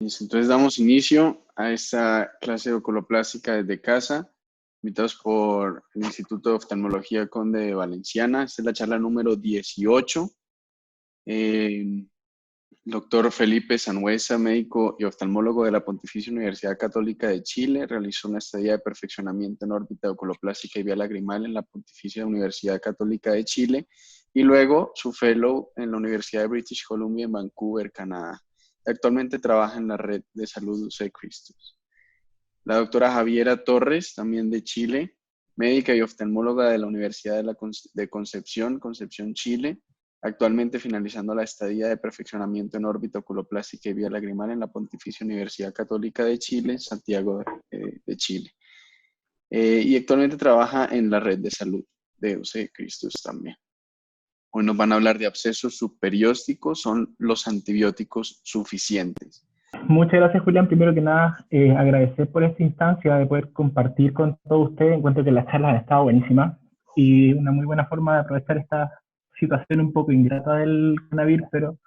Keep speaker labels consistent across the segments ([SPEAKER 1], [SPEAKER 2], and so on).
[SPEAKER 1] Entonces damos inicio a esta clase de oculoplástica desde casa, invitados por el Instituto de Oftalmología Conde Valenciana. Esta es la charla número 18. El doctor Felipe Sanhueza, médico y oftalmólogo de la Pontificia Universidad Católica de Chile, realizó una estadía de perfeccionamiento en órbita oculoplástica y vía lagrimal en la Pontificia Universidad Católica de Chile y luego su fellow en la Universidad de British Columbia en Vancouver, Canadá. Actualmente trabaja en la red de salud UC Christus. La doctora Javiera Torres, también de Chile, médica y oftalmóloga de la Universidad de Concepción, Chile, actualmente finalizando la estadía de perfeccionamiento en órbita oculoplástica y vía lagrimal en la Pontificia Universidad Católica de Chile, Santiago de Chile. Y actualmente trabaja en la red de salud de UC Christus también. Hoy nos van a hablar de abscesos subperiósticos, son los antibióticos suficientes.
[SPEAKER 2] Muchas gracias, Julián. Primero que nada, agradecer por esta instancia de poder compartir con todos ustedes. Encuentro que las charlas han estado buenísimas y una muy buena forma de aprovechar esta situación un poco ingrata del coronavirus, pero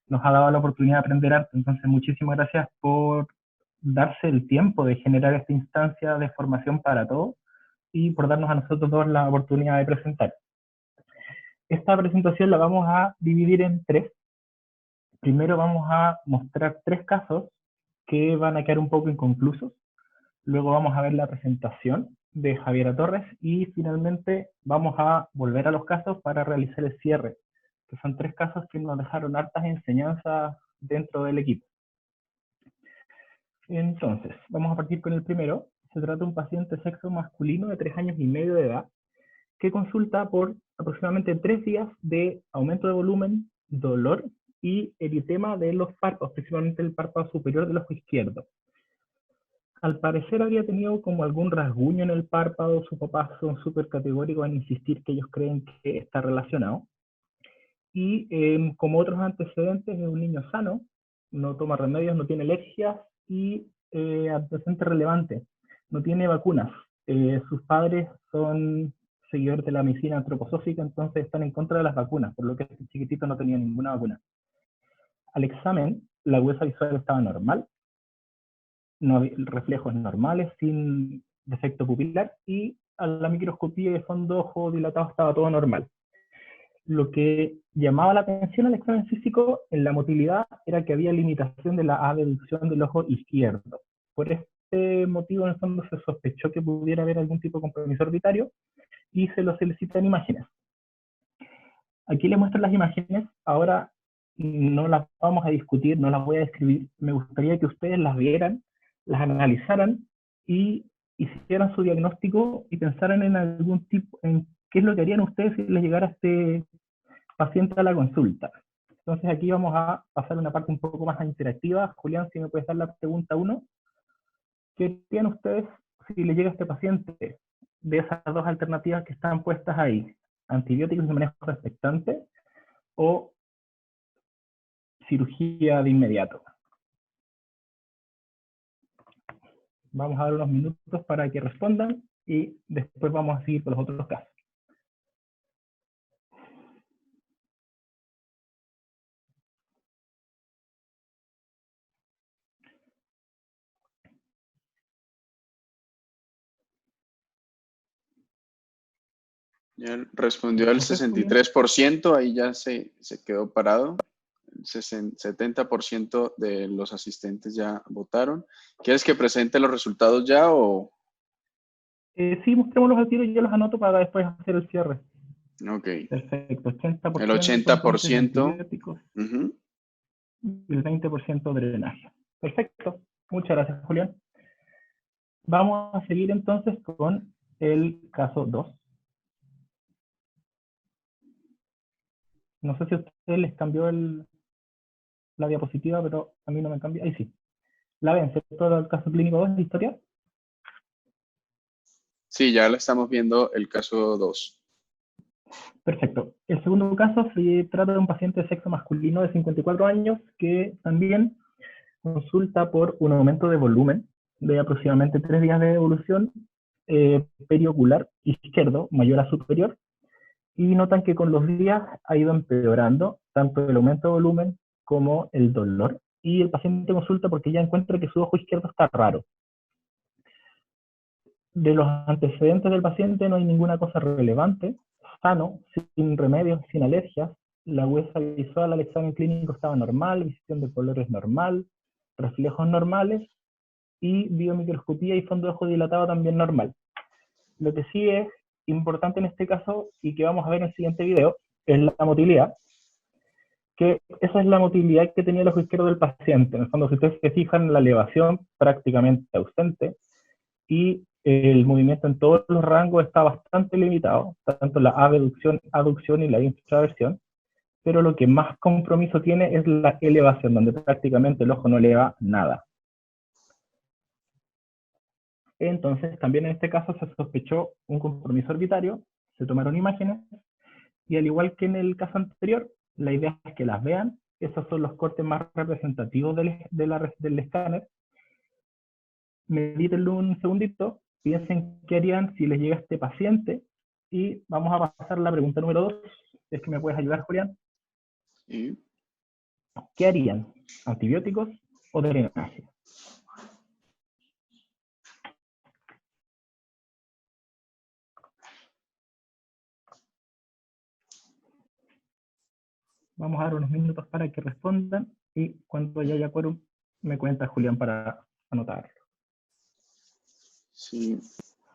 [SPEAKER 2] nos ha dado la oportunidad de aprender arte. Entonces, muchísimas gracias por darse el tiempo de generar esta instancia de formación para todos y por darnos a nosotros dos la oportunidad de presentar. Esta presentación la vamos a dividir en tres. Primero vamos a mostrar tres casos que van a quedar un poco inconclusos. Luego vamos a ver la presentación de Javiera Torres y finalmente vamos a volver a los casos para realizar el cierre, que son tres casos que nos dejaron hartas enseñanzas dentro del equipo. Entonces, vamos a partir con el primero. Se trata de un paciente sexo masculino de 3 años y medio de edad que consulta por aproximadamente 3 días de aumento de volumen, dolor y eritema de los párpados, principalmente el párpado superior del ojo izquierdo. Al parecer había tenido como algún rasguño en el párpado. Sus papás son súper categóricos en insistir que ellos creen que está relacionado. Y como otros antecedentes, es un niño sano, no toma remedios, no tiene alergias y antecedente relevante, no tiene vacunas. Sus padres son seguidores de la medicina antroposófica, entonces están en contra de las vacunas, por lo que este chiquitito no tenía ninguna vacuna. Al examen, la agudeza visual estaba normal, no había reflejos normales, sin defecto pupilar, y a la microscopía de fondo ojo dilatado estaba todo normal. Lo que llamaba la atención al examen físico en la motilidad era que había limitación de la abducción del ojo izquierdo. Por este motivo, en el fondo, se sospechó que pudiera haber algún tipo de compromiso orbitario y se lo solicitan imágenes. Aquí les muestro las imágenes. Ahora no las vamos a discutir, no las voy a describir. Me gustaría que ustedes las vieran, las analizaran y hicieran su diagnóstico y pensaran en algún tipo, en qué es lo que harían ustedes si les llegara este paciente a la consulta. Entonces aquí vamos a pasar a una parte un poco más interactiva. Julián, si me puedes dar la pregunta 1. ¿Qué harían ustedes si le llega a este paciente de esas dos alternativas que están puestas ahí? ¿Antibióticos de manejo expectante o cirugía de inmediato? Vamos a dar unos minutos para que respondan y después vamos a seguir con los otros casos.
[SPEAKER 1] Ya respondió el 63%, ahí ya se quedó parado. El 70% de los asistentes ya votaron. ¿Quieres que presente los resultados ya o...?
[SPEAKER 2] Sí, mostrémoslos al tiro y yo los anoto para después hacer el cierre.
[SPEAKER 1] Ok.
[SPEAKER 2] Perfecto, 80%
[SPEAKER 1] El 80%.
[SPEAKER 2] antibióticos y el 20% drenaje. Perfecto, muchas gracias, Julián. Vamos a seguir entonces con el caso 2. No sé si a ustedes les cambió la diapositiva, pero a mí no me cambia. Ahí sí. ¿La ven? ¿Todo el caso clínico 2 de historia?
[SPEAKER 1] Sí, ya la estamos viendo, el caso 2.
[SPEAKER 2] Perfecto. El segundo caso se trata de un paciente de sexo masculino de 54 años que también consulta por un aumento de volumen de aproximadamente 3 días de evolución periocular izquierdo, mayor a superior, y notan que con los días ha ido empeorando tanto el aumento de volumen como el dolor. y el paciente consulta porque ya encuentra que su ojo izquierdo está raro. De los antecedentes del paciente no hay ninguna cosa relevante, sano, sin remedios, sin alergias. La huesa visual al examen clínico estaba normal, visión de colores normal, reflejos normales y biomicroscopía y fondo de ojo dilatado también normal. Lo que sí es importante en este caso y que vamos a ver en el siguiente video es la motilidad, que esa es la motilidad que tenía el ojo izquierdo del paciente. En el fondo, si ustedes se fijan, la elevación prácticamente ausente y el movimiento en todos los rangos está bastante limitado, tanto la abducción, aducción y la intraversión, pero lo que más compromiso tiene es la elevación, donde prácticamente el ojo no eleva nada. Entonces, también en este caso se sospechó un compromiso orbitario, se tomaron imágenes, y al igual que en el caso anterior, la idea es que las vean. Esos son los cortes más representativos del escáner. Medítenlo un segundito, piensen qué harían si les llega este paciente, y vamos a pasar a la pregunta número 2. Es que me puedes ayudar, Julián.
[SPEAKER 1] Sí.
[SPEAKER 2] ¿Qué harían? ¿Antibióticos o drenaje? Vamos a dar unos minutos para que respondan y cuando ya haya quórum me cuenta Julián para anotarlo.
[SPEAKER 1] Sí,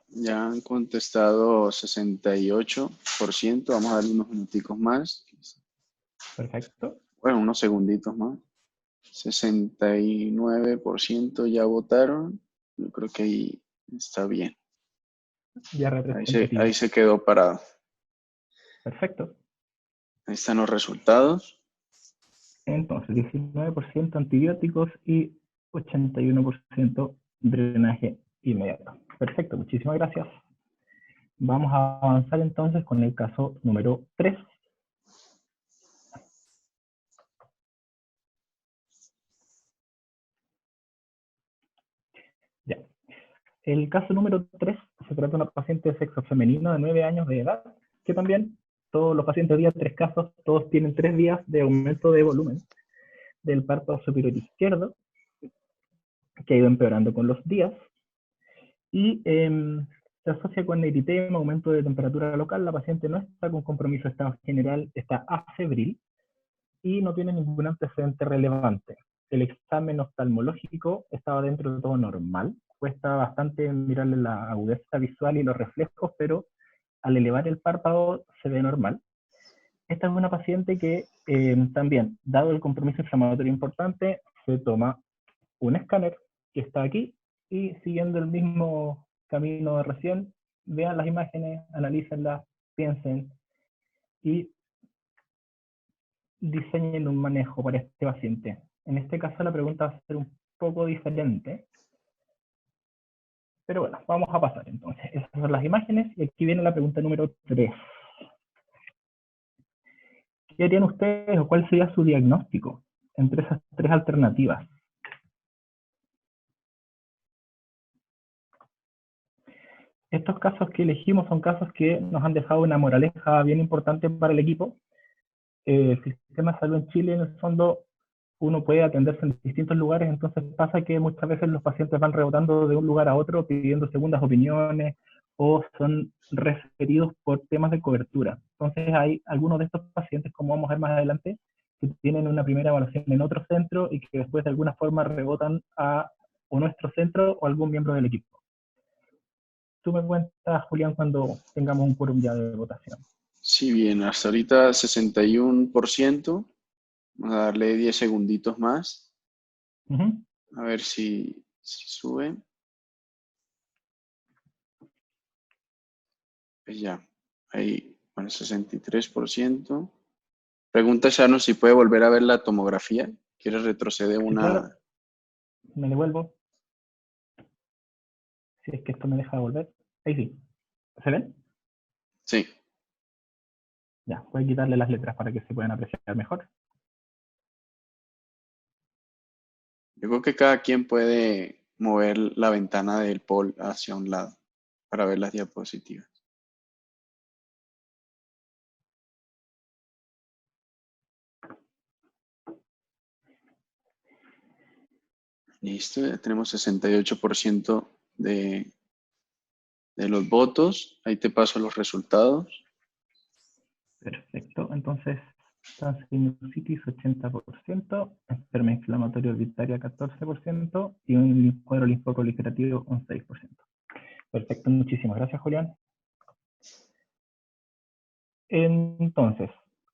[SPEAKER 1] ya han contestado 68%. Vamos a darle unos minuticos más.
[SPEAKER 2] Perfecto.
[SPEAKER 1] Bueno, unos segunditos más. 69% ya votaron. Yo creo que ahí está bien.
[SPEAKER 2] Ya representativo.
[SPEAKER 1] Ahí se quedó parado.
[SPEAKER 2] Perfecto.
[SPEAKER 1] Ahí están los resultados.
[SPEAKER 2] Entonces, 19% antibióticos y 81% drenaje inmediato. Perfecto, muchísimas gracias. Vamos a avanzar entonces con el caso número 3. Ya. El caso número 3 se trata de una paciente de sexo femenino de 9 años de edad, que también todos los pacientes de 3 casos, todos tienen 3 días de aumento de volumen del párpado superior izquierdo, que ha ido empeorando con los días, y se asocia con eritema, aumento de temperatura local. La paciente no está con compromiso de estado general, está afebril y no tiene ningún antecedente relevante. El examen oftalmológico estaba dentro de todo normal. Cuesta bastante mirarle la agudeza visual y los reflejos, pero al elevar el párpado se ve normal. Esta es una paciente que también, dado el compromiso inflamatorio importante, se toma un escáner que está aquí y siguiendo el mismo camino de recién, vean las imágenes, analícenlas, piensen y diseñen un manejo para este paciente. En este caso la pregunta va a ser un poco diferente, pero bueno, vamos a pasar entonces. Esas son las imágenes y aquí viene la pregunta número 3. ¿Qué harían ustedes o cuál sería su diagnóstico entre esas 3 alternativas? Estos casos que elegimos son casos que nos han dejado una moraleja bien importante para el equipo. El sistema de salud en Chile, en el fondo, uno puede atenderse en distintos lugares, entonces pasa que muchas veces los pacientes van rebotando de un lugar a otro pidiendo segundas opiniones o son referidos por temas de cobertura. Entonces hay algunos de estos pacientes, como vamos a ver más adelante, que tienen una primera evaluación en otro centro y que después de alguna forma rebotan a o nuestro centro o algún miembro del equipo. Tú me cuentas, Julián, cuando tengamos un quórum ya de votación.
[SPEAKER 1] Sí, bien, hasta ahorita 61%. Vamos a darle 10 segunditos más. A ver si sube. Pues ya, ahí, bueno, 63%. Pregunta Shano si puede volver a ver la tomografía. ¿Quiere retroceder
[SPEAKER 2] Sí, claro,
[SPEAKER 1] una?
[SPEAKER 2] me devuelvo. Si es que esto me deja volver. Ahí sí. ¿Se ven?
[SPEAKER 1] Sí.
[SPEAKER 2] Ya, voy a quitarle las letras para que se puedan apreciar mejor.
[SPEAKER 1] Yo creo que cada quien puede mover la ventana del POL hacia un lado para ver las diapositivas. Listo, ya tenemos 68% de los votos. Ahí te paso los resultados.
[SPEAKER 2] Perfecto, entonces, sinusitis 80%, enfermedad inflamatoria orbitaria 14% y un cuadro linfoproliferativo un 6%. Perfecto, muchísimas gracias, Julián. Entonces,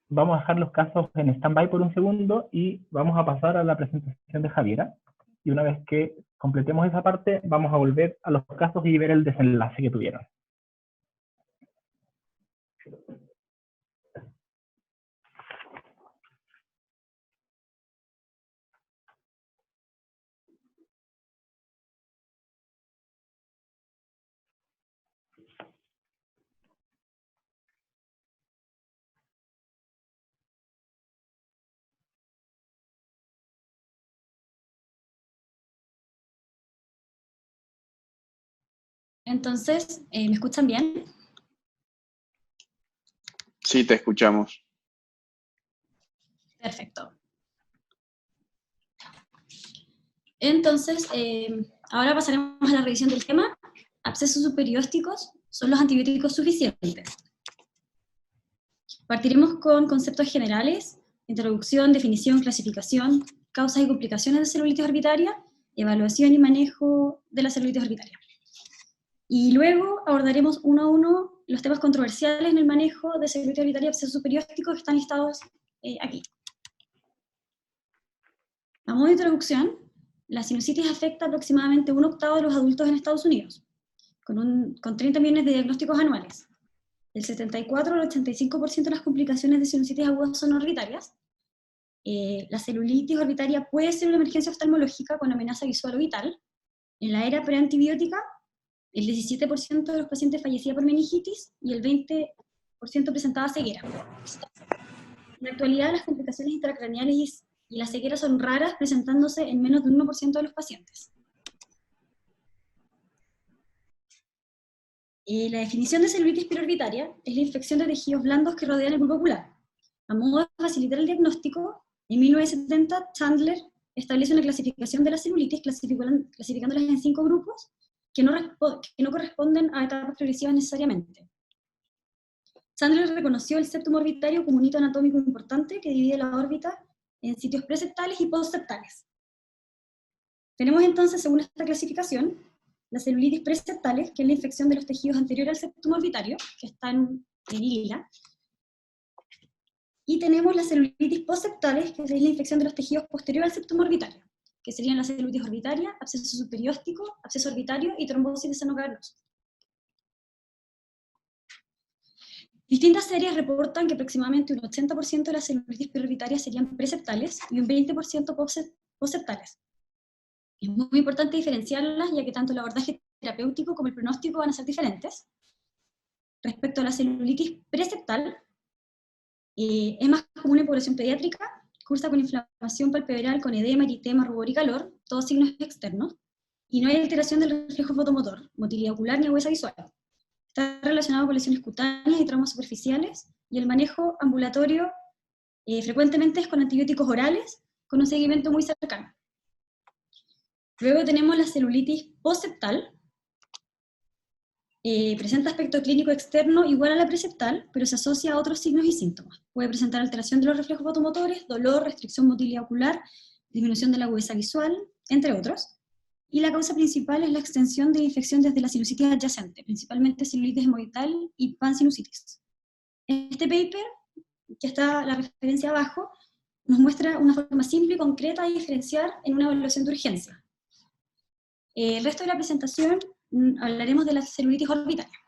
[SPEAKER 2] vamos a dejar los casos en stand-by por un segundo y vamos a pasar a la presentación de Javiera. Y una vez que completemos esa parte, vamos a volver a los casos y ver el desenlace que tuvieron.
[SPEAKER 3] Entonces, ¿me escuchan bien?
[SPEAKER 1] Sí, te escuchamos.
[SPEAKER 3] Perfecto. Entonces, ahora pasaremos a la revisión del tema. Abscesos subperiósticos, ¿son los antibióticos suficientes? Partiremos con conceptos generales: introducción, definición, clasificación, causas y complicaciones de celulitis orbitaria, evaluación y manejo de la celulitis orbitaria. Y luego abordaremos uno a uno los temas controversiales en el manejo de celulitis orbitaria y abscesos subperiósticos que están listados aquí. A modo de introducción, la sinusitis afecta aproximadamente 1/8 de los adultos en Estados Unidos, con 30 millones de diagnósticos anuales. El 74 al 85% de las complicaciones de sinusitis agudas son orbitarias. La celulitis orbitaria puede ser una emergencia oftalmológica con amenaza visual o vital. En la era preantibiótica, el 17% de los pacientes fallecía por meningitis y el 20% presentaba ceguera. En la actualidad, las complicaciones intracraneales y la ceguera son raras, presentándose en menos del 1% de los pacientes. La definición de celulitis preorbitaria es la infección de tejidos blandos que rodean el bulbo ocular. A modo de facilitar el diagnóstico, en 1970 Chandler establece una clasificación de la celulitis, clasificándolas en 5 grupos que no corresponden a etapas progresivas necesariamente. Chandler reconoció el septum orbitario como un hito anatómico importante que divide la órbita en sitios preseptales y postseptales. Tenemos entonces, según esta clasificación, la celulitis preseptales, que es la infección de los tejidos anteriores al septum orbitario, que está en lila, y tenemos la celulitis postseptales, que es la infección de los tejidos posteriores al septum orbitario, que serían la celulitis orbitaria, absceso subperióstico, absceso orbitario y trombosis de seno cavernoso. Distintas series reportan que aproximadamente un 80% de las celulitis preorbitarias serían preseptales y un 20% postseptales. Es muy importante diferenciarlas, ya que tanto el abordaje terapéutico como el pronóstico van a ser diferentes. Respecto a la celulitis preseptal, es más común en población pediátrica, cursa con inflamación palpebral, con edema, eritema, rubor y calor, todos signos externos, y no hay alteración del reflejo fotomotor, motilidad ocular ni agudeza visual. Está relacionado con lesiones cutáneas y traumas superficiales, y el manejo ambulatorio frecuentemente es con antibióticos orales, con un seguimiento muy cercano. Luego tenemos la celulitis postseptal. Presenta aspecto clínico externo igual a la preseptal, pero se asocia a otros signos y síntomas. Puede presentar alteración de los reflejos fotomotores, dolor, restricción motilidad ocular, disminución de la agudeza visual, entre otros. Y la causa principal es la extensión de la infección desde la sinusitis adyacente, principalmente celulitis hemorroidal y pansinusitis. Este paper, que está la referencia abajo, nos muestra una forma simple y concreta de diferenciar en una evaluación de urgencia. El resto de la presentación hablaremos de la celulitis orbitaria.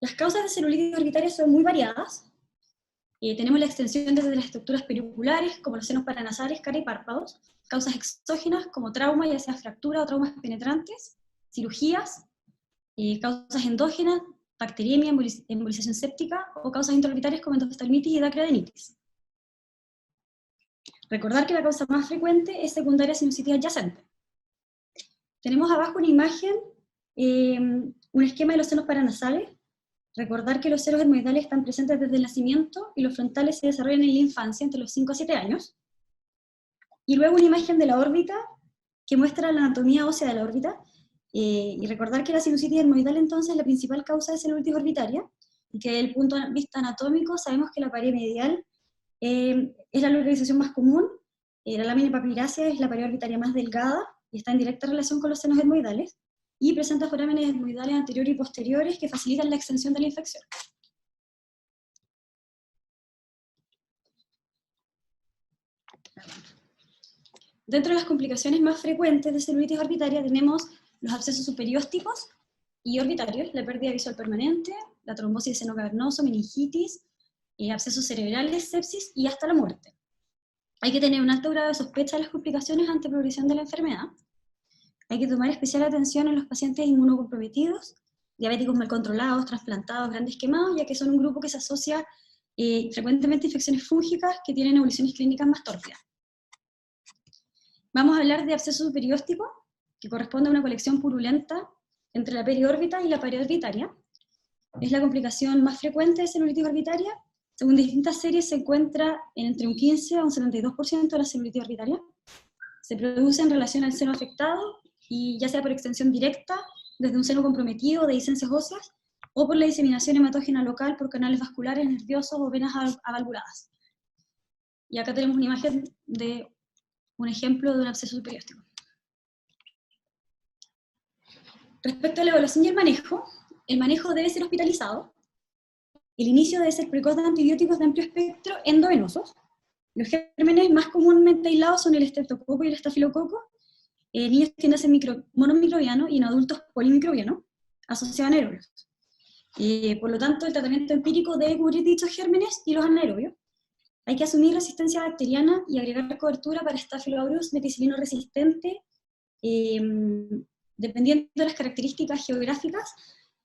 [SPEAKER 3] Las causas de celulitis orbitaria son muy variadas. Tenemos la extensión desde las estructuras perioculares, como los senos paranasales, cara y párpados, causas exógenas como trauma, ya sea fractura o traumas penetrantes, cirugías, causas endógenas, bacteriemia, embolización séptica, o causas intraorbitarias como endoftalmitis y dacreadenitis. Recordar que la causa más frecuente es secundaria sinusitis adyacente. Tenemos abajo una imagen, un esquema de los senos paranasales. Recordar que los senos hermoidales están presentes desde el nacimiento y los frontales se desarrollan en la infancia, entre los 5 a 7 años. y luego una imagen de la órbita que muestra la anatomía ósea de la órbita, y recordar que la sinusitis etmoidal entonces es la principal causa de celulitis orbitaria, y que desde el punto de vista anatómico sabemos que la pared medial es la localización más común, la lámina papilácea es la pared orbitaria más delgada, y está en directa relación con los senos etmoidales, y presenta forámenes etmoidales anteriores y posteriores que facilitan la extensión de la infección. Dentro de las complicaciones más frecuentes de celulitis orbitaria tenemos los abscesos superiósticos y orbitarios, la pérdida visual permanente, la trombosis de seno cavernoso, meningitis, abscesos cerebrales, sepsis y hasta la muerte. Hay que tener un alto grado de sospecha de las complicaciones ante progresión de la enfermedad. Hay que tomar especial atención en los pacientes inmunocomprometidos, diabéticos mal controlados, trasplantados, grandes quemados, ya que son un grupo que se asocia frecuentemente a infecciones fúngicas que tienen evoluciones clínicas más tórpidas. Vamos a hablar de absceso superióstico, que corresponde a una colección purulenta entre la periórbita y la pared orbitaria. Es la complicación más frecuente de celulitis orbitaria. Según distintas series se encuentra en entre un 15 a un 72% de la celulitis orbitaria. Se produce en relación al seno afectado, y ya sea por extensión directa, desde un seno comprometido o dehiscencias óseas, o por la diseminación hematógena local por canales vasculares, nerviosos o venas avalvuladas. Y acá tenemos una imagen de un ejemplo de un absceso superióstico. Respecto a la evaluación y el manejo debe ser hospitalizado. El inicio debe ser precoz de antibióticos de amplio espectro endovenosos. Los gérmenes más comúnmente aislados son el estreptococo y el estafilococo. En niños tiende a ser monomicrobiano y en adultos polimicrobiano, asociado a anaerobios. Por lo tanto, el tratamiento empírico debe cubrir dichos gérmenes y los anaerobios. Hay que asumir resistencia bacteriana y agregar cobertura para Staphylococcus meticilino resistente, dependiendo de las características geográficas.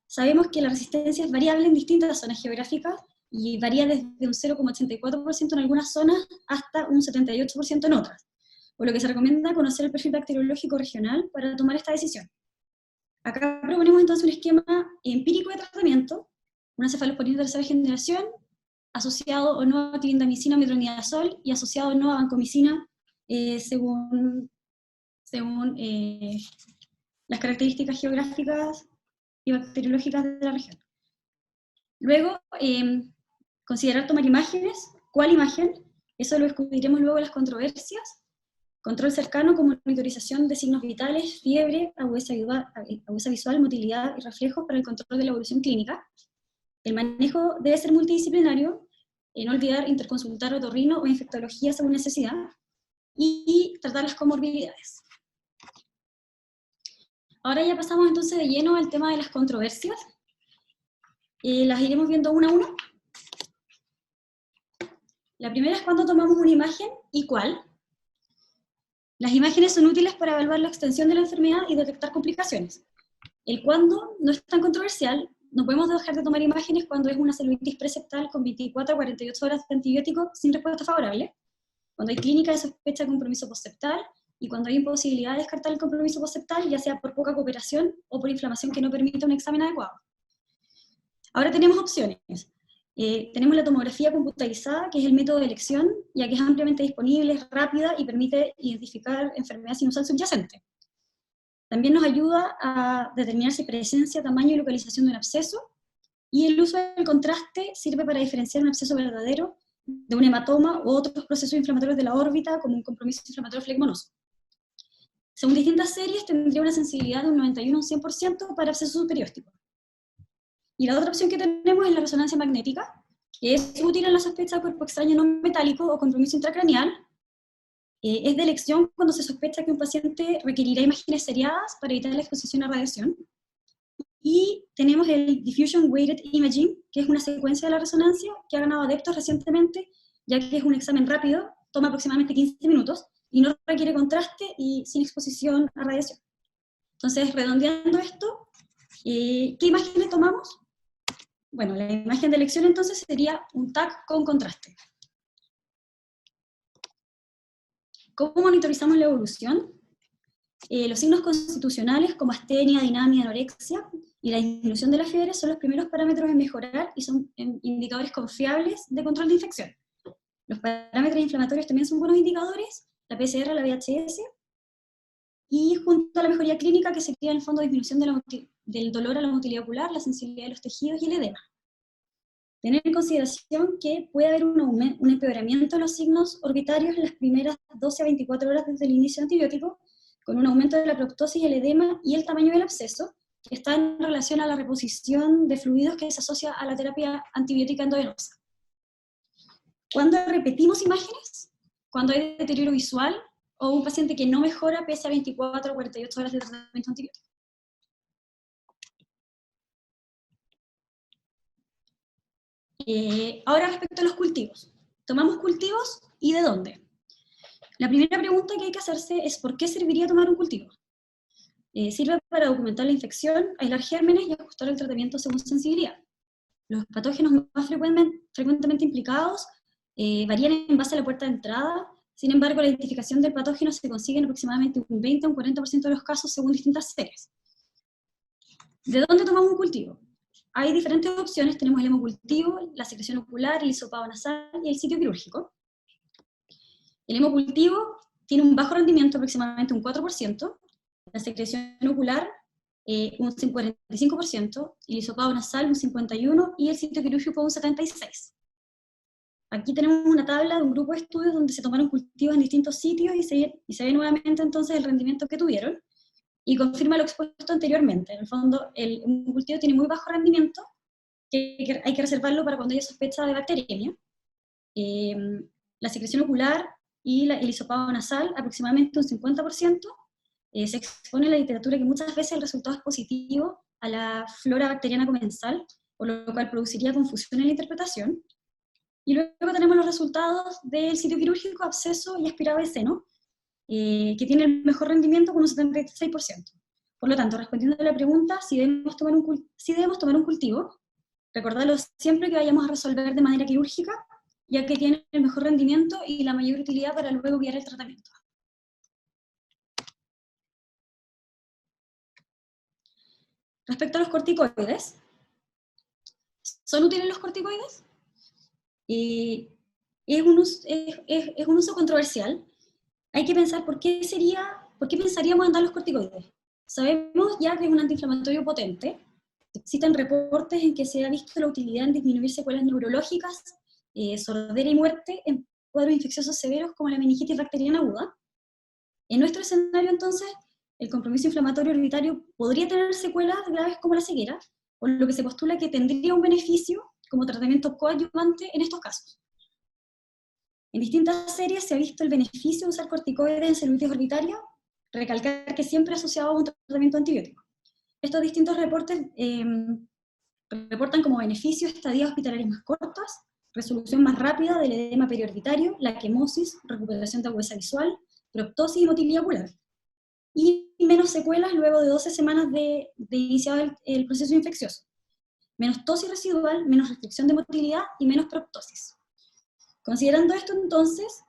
[SPEAKER 3] Sabemos que la resistencia es variable en distintas zonas geográficas y varía desde un 0,84% en algunas zonas hasta un 78% en otras, por lo que se recomienda conocer el perfil bacteriológico regional para tomar esta decisión. Acá proponemos entonces un esquema empírico de tratamiento, una cefalosporina de tercera generación, asociado o no a clindamicina o metronidazol, y asociado o no a vancomicina, según las características geográficas y bacteriológicas de la región. Luego, considerar tomar imágenes. ¿Cuál imagen? Eso lo discutiremos luego en las controversias. Control cercano con monitorización de signos vitales, fiebre, agudeza visual, motilidad y reflejos para el control de la evolución clínica. El manejo debe ser multidisciplinario, no olvidar interconsultar otorrino o infectología según necesidad, y tratar las comorbilidades. Ahora ya pasamos entonces de lleno al tema de las controversias. Las iremos viendo una a una. La primera es cuando tomamos una imagen y cuál. Las imágenes son útiles para evaluar la extensión de la enfermedad y detectar complicaciones. El cuándo no es tan controversial. No podemos dejar de tomar imágenes cuando es una celulitis preseptal con 24 a 48 horas de antibiótico sin respuesta favorable, cuando hay clínica de sospecha de compromiso postseptal, y cuando hay imposibilidad de descartar el compromiso postseptal, ya sea por poca cooperación o por inflamación que no permita un examen adecuado. Ahora tenemos opciones. Tenemos la tomografía computarizada, que es el método de elección, ya que es ampliamente disponible, es rápida y permite identificar enfermedad sinusal subyacente. También nos ayuda a determinar si presencia, tamaño y localización de un absceso, y el uso del contraste sirve para diferenciar un absceso verdadero de un hematoma u otros procesos inflamatorios de la órbita, como un compromiso inflamatorio flegmonoso. Según distintas series, tendría una sensibilidad de un 91 a un 100% para abscesos superiósticos. Y la otra opción que tenemos es la resonancia magnética, que es útil en la sospecha de cuerpo extraño no metálico o compromiso intracraneal. Es de elección cuando se sospecha que un paciente requerirá imágenes seriadas para evitar la exposición a radiación. Y tenemos el Diffusion Weighted Imaging, que es una secuencia de la resonancia que ha ganado adeptos recientemente, ya que es un examen rápido, toma aproximadamente 15 minutos, y no requiere contraste y sin exposición a radiación. Entonces, redondeando esto, ¿qué imágenes tomamos? Bueno, la imagen de elección entonces sería un TAC con contraste. ¿Cómo monitorizamos la evolución? Los signos constitucionales como astenia, dinamia, anorexia y la disminución de la fiebre son los primeros parámetros en mejorar y son indicadores confiables de control de infección. Los parámetros inflamatorios también son buenos indicadores. la PCR, la VHS, y junto a la mejoría clínica, que sería en el fondo disminución del dolor a la motilidad ocular, la sensibilidad de los tejidos y el edema. Tener en consideración que puede haber un empeoramiento de los signos orbitarios en las primeras 12 a 24 horas desde el inicio del antibiótico, con un aumento de la proptosis, el edema y el tamaño del absceso, que está en relación a la reposición de fluidos que se asocia a la terapia antibiótica endovenosa. Cuando repetimos imágenes, cuando hay deterioro visual, o un paciente que no mejora pese a 24 o 48 horas de tratamiento antibiótico. Ahora respecto a los cultivos. Tomamos cultivos y ¿de dónde? La primera pregunta que hay que hacerse es ¿por qué serviría tomar un cultivo? Sirve para documentar la infección, aislar gérmenes y ajustar el tratamiento según sensibilidad. Los patógenos más frecuentemente implicados varían en base a la puerta de entrada. Sin embargo, la identificación del patógeno se consigue en aproximadamente un 20 a un 40% de los casos según distintas series. ¿De dónde tomamos un cultivo? Hay diferentes opciones, tenemos el hemocultivo, la secreción ocular, el hisopado nasal y el sitio quirúrgico. El hemocultivo tiene un bajo rendimiento, aproximadamente un 4%, la secreción ocular un 45%, el hisopado nasal un 51% y el sitio quirúrgico un 76%. Aquí tenemos una tabla de un grupo de estudios donde se tomaron cultivos en distintos sitios y se ve nuevamente entonces el rendimiento que tuvieron, y confirma lo expuesto anteriormente. En el fondo, un cultivo tiene muy bajo rendimiento, que hay que reservarlo para cuando haya sospecha de bacteriemia. La secreción ocular y el hisopado nasal, aproximadamente un 50%, se expone en la literatura que muchas veces el resultado es positivo a la flora bacteriana comensal, por lo cual produciría confusión en la interpretación. Y luego tenemos los resultados del sitio quirúrgico, absceso y aspirado de seno, que tiene el mejor rendimiento con un 76%. Por lo tanto, respondiendo a la pregunta si debemos tomar un cultivo, recordarlo siempre que vayamos a resolver de manera quirúrgica, ya que tiene el mejor rendimiento y la mayor utilidad para luego guiar el tratamiento. Respecto a los corticoides, ¿son útiles los corticoides? Es un uso controversial. Hay que pensar por qué pensaríamos en dar los corticoides. Sabemos ya que es un antiinflamatorio potente. Existen reportes en que se ha visto la utilidad en disminuir secuelas neurológicas, sordera y muerte en cuadros infecciosos severos como la meningitis bacteriana aguda. En nuestro escenario, entonces, el compromiso inflamatorio orbitario podría tener secuelas graves como la ceguera, por lo que se postula que tendría un beneficio como tratamiento coadyuvante en estos casos. En distintas series se ha visto el beneficio de usar corticoides en celulitis orbitaria, recalcar que siempre asociado a un tratamiento antibiótico. Estos distintos reportes reportan como beneficio estadías hospitalarias más cortas, resolución más rápida del edema periorbitario, la quemosis, recuperación de agudeza visual, proptosis y motilidad ocular, y menos secuelas luego de 12 semanas de iniciado el proceso infeccioso. Menos tosis residual, menos restricción de motilidad y menos proptosis. Considerando esto entonces,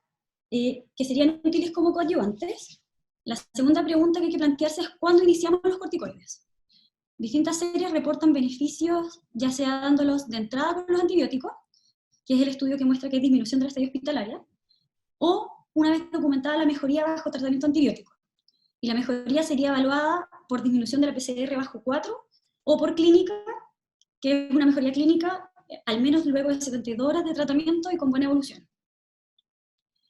[SPEAKER 3] que serían útiles como coadyuvantes, la segunda pregunta que hay que plantearse es ¿cuándo iniciamos los corticoides? Distintas series reportan beneficios, ya sea dándolos de entrada con los antibióticos, que es el estudio que muestra que hay disminución de la estadía hospitalaria, o una vez documentada la mejoría bajo tratamiento antibiótico. Y la mejoría sería evaluada por disminución de la PCR bajo 4, o por clínica, que es una mejoría clínica al menos luego de 72 horas de tratamiento y con buena evolución.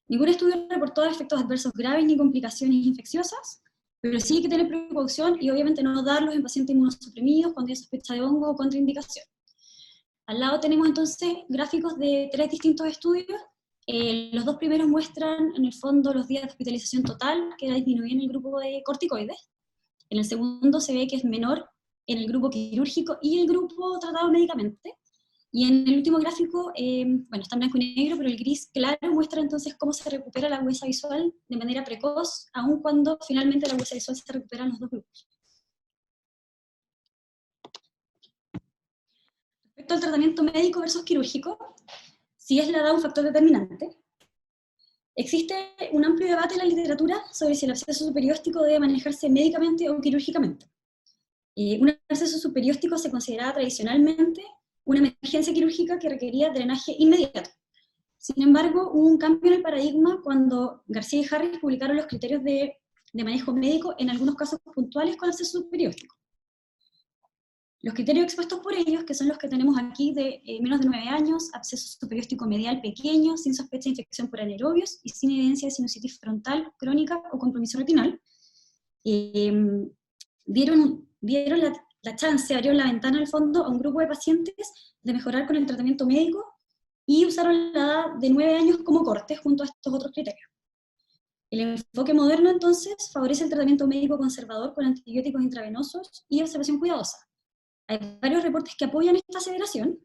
[SPEAKER 3] Ningún estudio reportó efectos adversos graves ni complicaciones infecciosas, pero sí hay que tener precaución y obviamente no darlos en pacientes inmunosuprimidos cuando hay sospecha de hongo o contraindicación. Al lado tenemos entonces gráficos de 3 distintos estudios. Los dos primeros muestran en el fondo los días de hospitalización total, que disminuye en el grupo de corticoides. En el segundo se ve que es menor en el grupo quirúrgico y el grupo tratado médicamente. Y en el último gráfico, bueno, está en blanco y negro, pero el gris claro muestra entonces cómo se recupera la agudeza visual de manera precoz, aun cuando finalmente la agudeza visual se recupera en los dos grupos. Respecto al tratamiento médico versus quirúrgico, si es la edad un factor determinante, existe un amplio debate en la literatura sobre si el absceso superióstico debe manejarse médicamente o quirúrgicamente. Un absceso superióstico se consideraba tradicionalmente una emergencia quirúrgica que requería drenaje inmediato. Sin embargo, hubo un cambio en el paradigma cuando García y Harris publicaron los criterios de manejo médico en algunos casos puntuales con absceso subperióstico. Los criterios expuestos por ellos, que son los que tenemos aquí de menos de 9 años, absceso subperióstico medial pequeño, sin sospecha de infección por anaerobios y sin evidencia de sinusitis frontal, crónica o compromiso retinal, dieron la chance, abrieron la ventana al fondo a un grupo de pacientes de mejorar con el tratamiento médico y usaron la edad de 9 años como corte junto a estos otros criterios. El enfoque moderno, entonces, favorece el tratamiento médico conservador con antibióticos intravenosos y observación cuidadosa. Hay varios reportes que apoyan esta aseveración.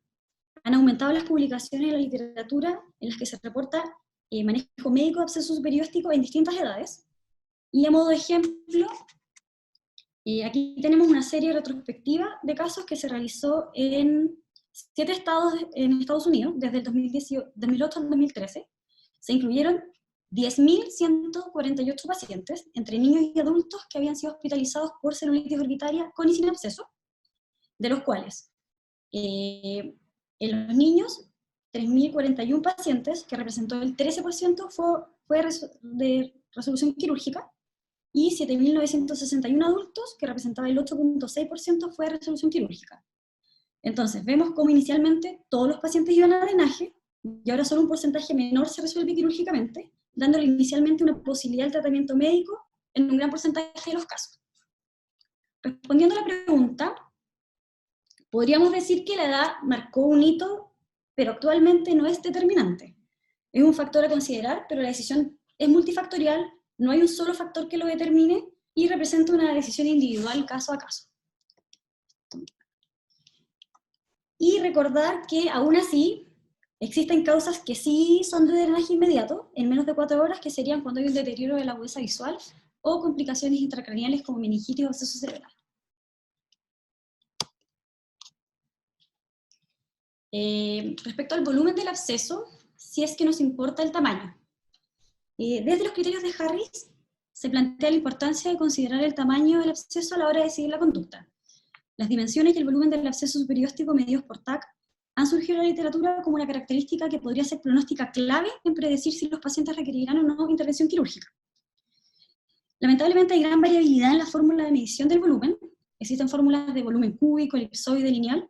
[SPEAKER 3] Han aumentado las publicaciones en la literatura en las que se reporta manejo médico de absceso subperióstico en distintas edades. Y a modo de ejemplo, aquí tenemos una serie retrospectiva de casos que se realizó en 7 estados en Estados Unidos, desde el 2008 al 2013. Se incluyeron 10.148 pacientes, entre niños y adultos, que habían sido hospitalizados por celulitis orbitaria con y sin absceso, de los cuales en los niños, 3.041 pacientes, que representó el 13%, fue de resolución quirúrgica, y 7.961 adultos, que representaba el 8.6%, fue de resolución quirúrgica. Entonces, vemos cómo inicialmente todos los pacientes iban a drenaje, y ahora solo un porcentaje menor se resuelve quirúrgicamente, dándole inicialmente una posibilidad de tratamiento médico en un gran porcentaje de los casos. Respondiendo a la pregunta, podríamos decir que la edad marcó un hito, pero actualmente no es determinante. Es un factor a considerar, pero la decisión es multifactorial, no hay un solo factor que lo determine, y representa una decisión individual caso a caso. Y recordar que aún así existen causas que sí son de drenaje inmediato, en menos de 4 horas, que serían cuando hay un deterioro de la agudeza visual o complicaciones intracraneales como meningitis o absceso cerebral. Respecto al volumen del absceso, si es que nos importa el tamaño. Desde los criterios de Harris, se plantea la importancia de considerar el tamaño del absceso a la hora de decidir la conducta. Las dimensiones y el volumen del absceso subperióstico medidos por TAC han surgido en la literatura como una característica que podría ser pronóstica clave en predecir si los pacientes requerirán o no intervención quirúrgica. Lamentablemente hay gran variabilidad en la fórmula de medición del volumen. Existen fórmulas de volumen cúbico, elipsoide, lineal,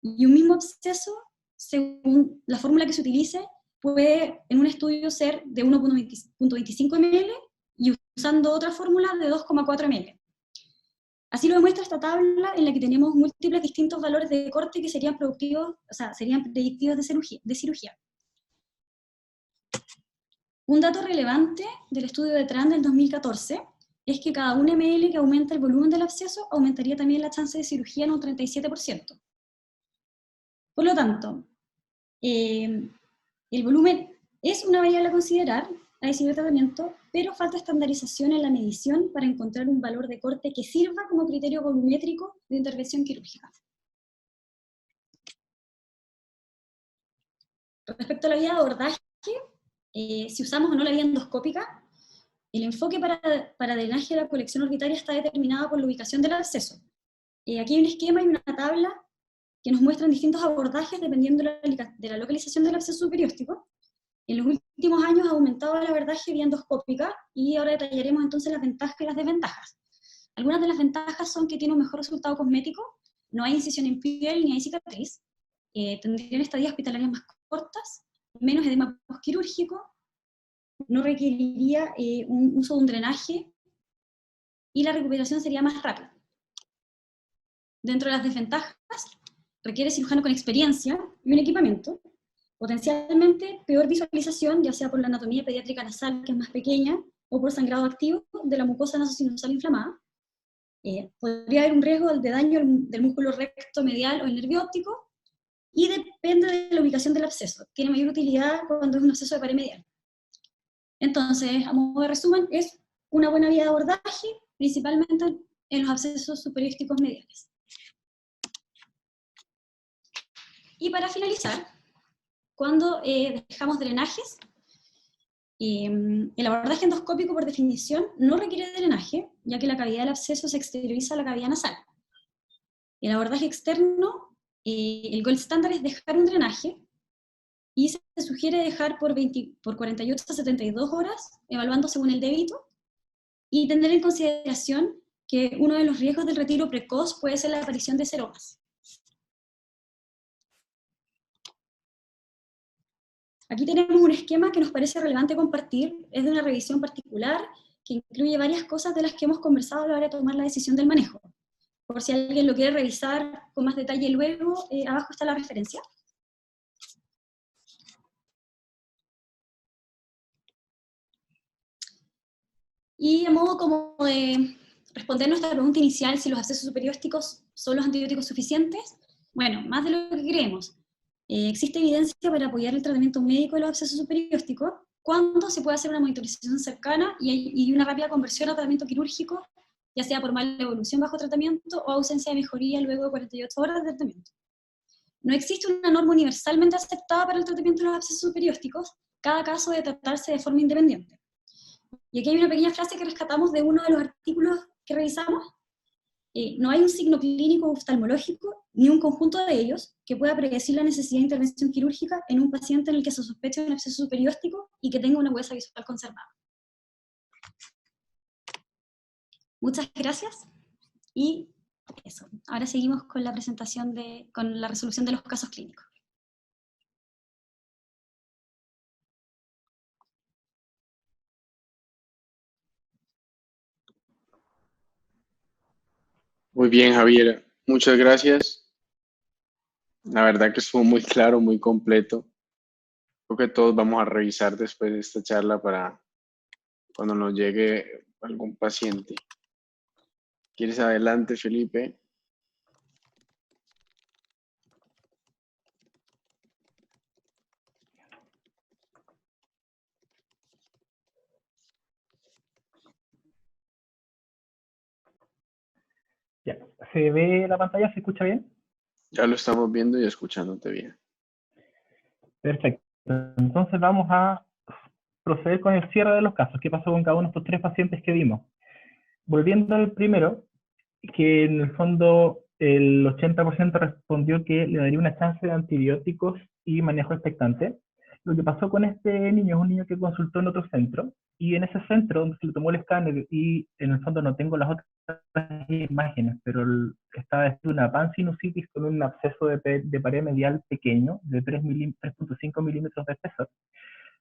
[SPEAKER 3] y un mismo absceso, según la fórmula que se utilice, puede en un estudio ser de 1.25 ml y usando otra fórmula de 2,4 ml. Así lo demuestra esta tabla en la que tenemos múltiples distintos valores de corte que serían productivos, o sea, serían predictivos de cirugía. Un dato relevante del estudio de Tran del 2014 es que cada 1 ml que aumenta el volumen del absceso aumentaría también la chance de cirugía en un 37%. Por lo tanto, el volumen es una variable a considerar a decidir el tratamiento, pero falta estandarización en la medición para encontrar un valor de corte que sirva como criterio volumétrico de intervención quirúrgica. Respecto a la vía de abordaje, si usamos o no la vía endoscópica, el enfoque para drenaje de la colección orbitaria está determinado por la ubicación del absceso. Aquí hay un esquema y una tabla que nos muestran distintos abordajes dependiendo de la localización del absceso subperióstico. En los últimos años ha aumentado el abordaje vía endoscópica, y ahora detallaremos entonces las ventajas y las desventajas. Algunas de las ventajas son que tiene un mejor resultado cosmético, no hay incisión en piel ni hay cicatriz, tendrían estadías hospitalarias más cortas, menos edema postquirúrgico, no requeriría un uso de un drenaje, y la recuperación sería más rápida. Dentro de las desventajas, requiere cirujano con experiencia y un equipamiento, potencialmente peor visualización, ya sea por la anatomía pediátrica nasal, que es más pequeña, o por sangrado activo de la mucosa nasosinusal inflamada. Podría haber un riesgo de daño del músculo recto medial o el nervio óptico, y depende de la ubicación del absceso. Tiene mayor utilidad cuando es un absceso de pared medial. Entonces, a modo de resumen, es una buena vía de abordaje, principalmente en los abscesos superiósticos mediales. Y para finalizar, cuando dejamos drenajes, el abordaje endoscópico por definición no requiere drenaje, ya que la cavidad del absceso se exterioriza a la cavidad nasal. El abordaje externo, el gold standard es dejar un drenaje, y se sugiere dejar por 48 a 72 horas, evaluando según el débito, y tener en consideración que uno de los riesgos del retiro precoz puede ser la aparición de seromas. Aquí tenemos un esquema que nos parece relevante compartir, es de una revisión particular que incluye varias cosas de las que hemos conversado a la hora de tomar la decisión del manejo. Por si alguien lo quiere revisar con más detalle luego, abajo está la referencia. Y a modo como de responder nuestra pregunta inicial, si los abscesos superiósticos son los antibióticos suficientes, bueno, más de lo que creemos. Existe evidencia para apoyar el tratamiento médico de los abscesos superiósticos cuando se puede hacer una monitorización cercana y una rápida conversión a tratamiento quirúrgico, ya sea por mala evolución bajo tratamiento o ausencia de mejoría luego de 48 horas de tratamiento. No existe una norma universalmente aceptada para el tratamiento de los abscesos superiósticos, cada caso debe tratarse de forma independiente. Y aquí hay una pequeña frase que rescatamos de uno de los artículos que revisamos. No hay un signo clínico oftalmológico, ni un conjunto de ellos, que pueda predecir la necesidad de intervención quirúrgica en un paciente en el que se sospeche un absceso superióstico y que tenga una huesa visual conservada. Muchas gracias. Y eso. Ahora seguimos con la presentación con la resolución de los casos clínicos.
[SPEAKER 1] Muy bien, Javier. Muchas gracias. La verdad que estuvo muy claro, muy completo. Creo que todos vamos a revisar después de esta charla para cuando nos llegue algún paciente. ¿Quieres adelante, Felipe?
[SPEAKER 2] Ya, ¿se ve la pantalla? ¿Se escucha bien?
[SPEAKER 1] Ya lo estamos viendo y escuchándote bien.
[SPEAKER 2] Perfecto. Entonces vamos a proceder con el cierre de los casos. ¿Qué pasó con cada uno de estos 3 pacientes que vimos? Volviendo al primero, que en el fondo el 80% respondió que le daría una chance de antibióticos y manejo expectante. Lo que pasó con este niño es un niño que consultó en otro centro, y en ese centro donde se le tomó el escáner, y en el fondo no tengo las otras imágenes, pero estaba una pansinusitis con un absceso de pared medial pequeño, de 3.5 milímetros de espesor.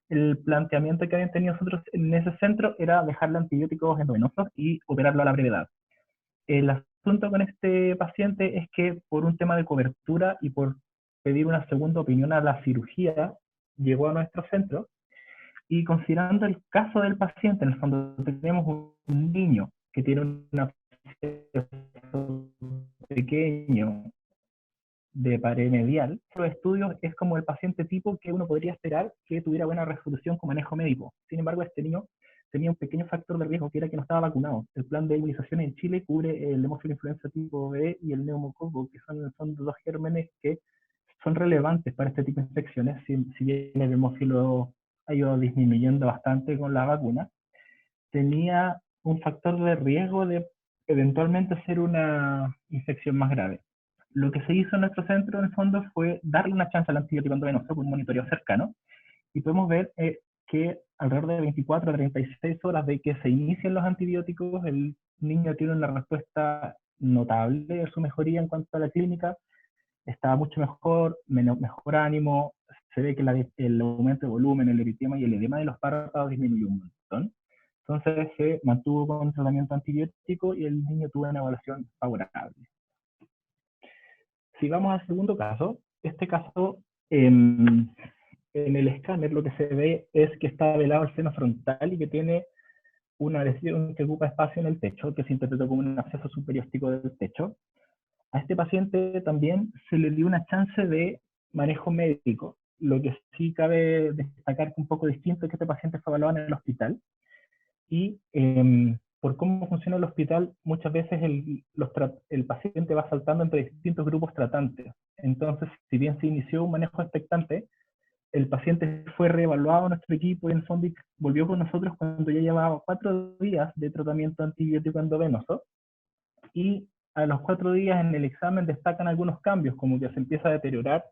[SPEAKER 2] El planteamiento que habían tenido nosotros en ese centro era dejarle antibióticos endovenosos y operarlo a la brevedad. El asunto con este paciente es que por un tema de cobertura y por pedir una segunda opinión a la cirugía, llegó a nuestro centro, y considerando el caso del paciente, en el fondo tenemos un niño que tiene un absceso pequeño de pared medial, los estudios es como el paciente tipo que uno podría esperar que tuviera buena resolución con manejo médico. Sin embargo, este niño tenía un pequeño factor de riesgo, que era que no estaba vacunado. El plan de inmunización en Chile cubre el hemófilo influenza tipo B y el neumococo, que son 2 gérmenes que son relevantes para este tipo de infecciones, si bien el hemófilo ha ido disminuyendo bastante con la vacuna. Tenía un factor de riesgo de eventualmente ser una infección más grave. Lo que se hizo en nuestro centro, en el fondo, fue darle una chance al antibiótico endovenoso con un monitoreo cercano, y podemos ver que alrededor de 24 a 36 horas de que se inician los antibióticos, el niño tiene una respuesta notable de su mejoría en cuanto a la clínica, estaba mucho mejor, mejor ánimo, se ve que el aumento de volumen, el eritema y el edema de los párpados disminuyó un montón. Entonces se mantuvo con tratamiento antibiótico y el niño tuvo una evaluación favorable. Si vamos al segundo caso, este caso, en el escáner lo que se ve es que está velado el seno frontal y que tiene una lesión que ocupa espacio en el techo, que se interpretó como un absceso superióstico del techo. A este paciente también se le dio una chance de manejo médico. Lo que sí cabe destacar que un poco distinto es que este paciente fue evaluado en el hospital, y por cómo funciona el hospital, muchas veces el paciente va saltando entre distintos grupos tratantes. Entonces, si bien se inició un manejo expectante, el paciente fue reevaluado en nuestro equipo y en el fondo volvió con nosotros cuando ya llevaba 4 días de tratamiento antibiótico endovenoso, y a los 4 días en el examen destacan algunos cambios, como que se empieza a deteriorar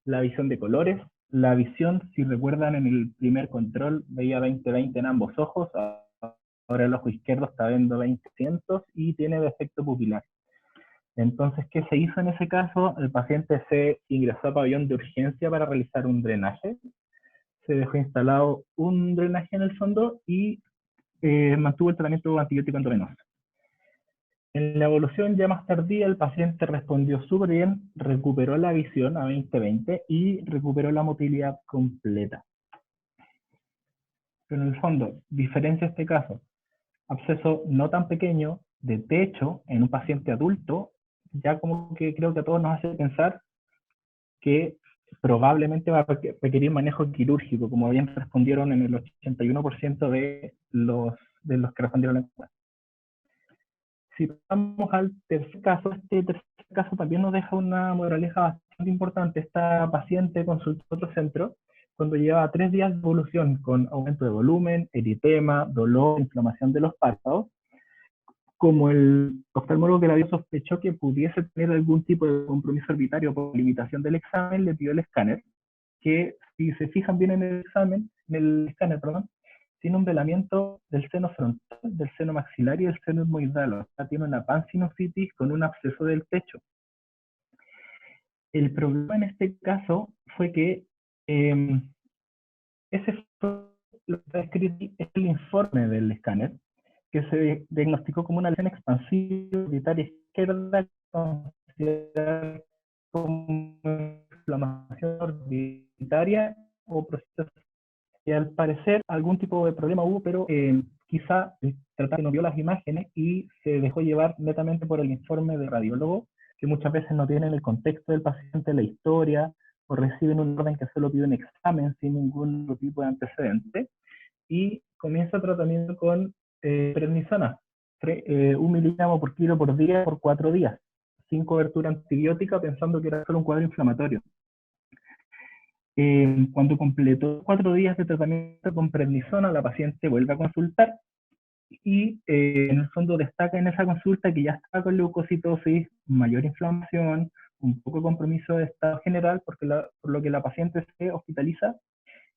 [SPEAKER 2] la visión de colores, La visión, si recuerdan, en el primer control veía 20/20 en ambos ojos, ahora el ojo izquierdo está viendo 20/100 y tiene defecto pupilar. Entonces, ¿qué se hizo en ese caso? El paciente se ingresó a pabellón de urgencia para realizar un drenaje, se dejó instalado un drenaje en el fondo y mantuvo el tratamiento antibiótico endovenoso. En la evolución ya más tardía, el paciente respondió súper bien, recuperó la visión a 20/20 y recuperó la motilidad completa. Pero en el fondo, diferencia este caso, absceso no tan pequeño de techo en un paciente adulto, ya como que creo que a todos nos hace pensar que probablemente va a requerir manejo quirúrgico, como bien respondieron en el 81% de los que respondieron la encuesta. Si pasamos al tercer caso, este tercer caso también nos deja una moraleja bastante importante. Esta paciente consultó a otro centro cuando llevaba 3 días de evolución con aumento de volumen, eritema, dolor, inflamación de los párpados. Como el oftalmólogo que la vio sospechó que pudiese tener algún tipo de compromiso orbitario por limitación del examen, le pidió el escáner, que si se fijan bien en el escáner, tiene un velamiento del seno frontal, del seno maxilar y del seno etmoidal. O sea, tiene una pansinusitis con un absceso del techo. El problema en este caso fue que ese fue lo que está escrito en el informe del escáner, que se diagnosticó como una lesión expansiva orbitaria izquierda considerada como inflamación orbitaria o proceso. Y al parecer algún tipo de problema hubo, pero quizá el tratante no vio las imágenes y se dejó llevar netamente por el informe del radiólogo, que muchas veces no tienen el contexto del paciente, la historia, o reciben un orden que solo pide un examen sin ningún tipo de antecedente, y comienza el tratamiento con prednisona, 1 miligramo por kilo por día por 4 días, sin cobertura antibiótica, pensando que era solo un cuadro inflamatorio. Cuando completó 4 días de tratamiento con prednisona, la paciente vuelve a consultar y en el fondo destaca en esa consulta que ya estaba con leucocitosis, mayor inflamación, un poco de compromiso de estado general, por lo que la paciente se hospitaliza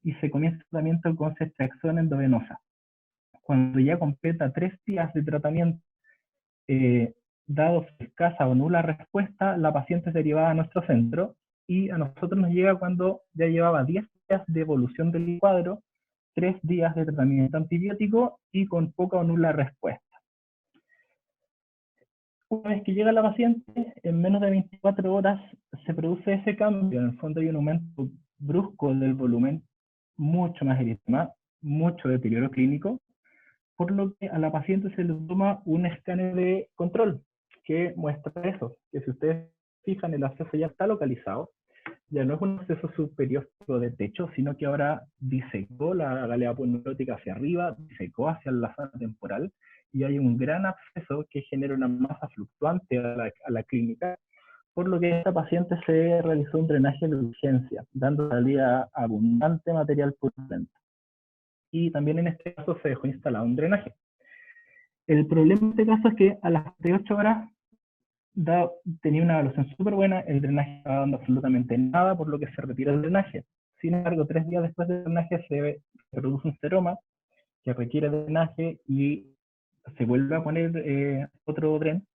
[SPEAKER 2] y se comienza el tratamiento con ceftriaxona endovenosa. Cuando ya completa 3 días de tratamiento, dado escasa o nula respuesta, la paciente es derivada a nuestro centro y a nosotros nos llega cuando ya llevaba 10 días de evolución del cuadro, 3 días de tratamiento antibiótico y con poca o nula respuesta. Una vez que llega la paciente, en menos de 24 horas se produce ese cambio. En el fondo hay un aumento brusco del volumen, mucho más eritema, mucho deterioro clínico, por lo que a la paciente se le toma un escáner de control que muestra eso, que si ustedes fijan el absceso ya está localizado, ya no es un absceso superior de techo, sino que ahora disecó la galea aponeurótica hacia arriba, disecó hacia la zona temporal, y hay un gran absceso que genera una masa fluctuante a la clínica, por lo que esta paciente se realizó un drenaje de urgencia, dando salida abundante material purulento. Y también en este caso se dejó instalado un drenaje. El problema en este caso es que a las 38 horas tenía una evaluación súper buena, el drenaje estaba dando absolutamente nada, por lo que se retira el drenaje. Sin embargo, 3 días después del drenaje se produce un seroma que requiere drenaje y se vuelve a poner otro dren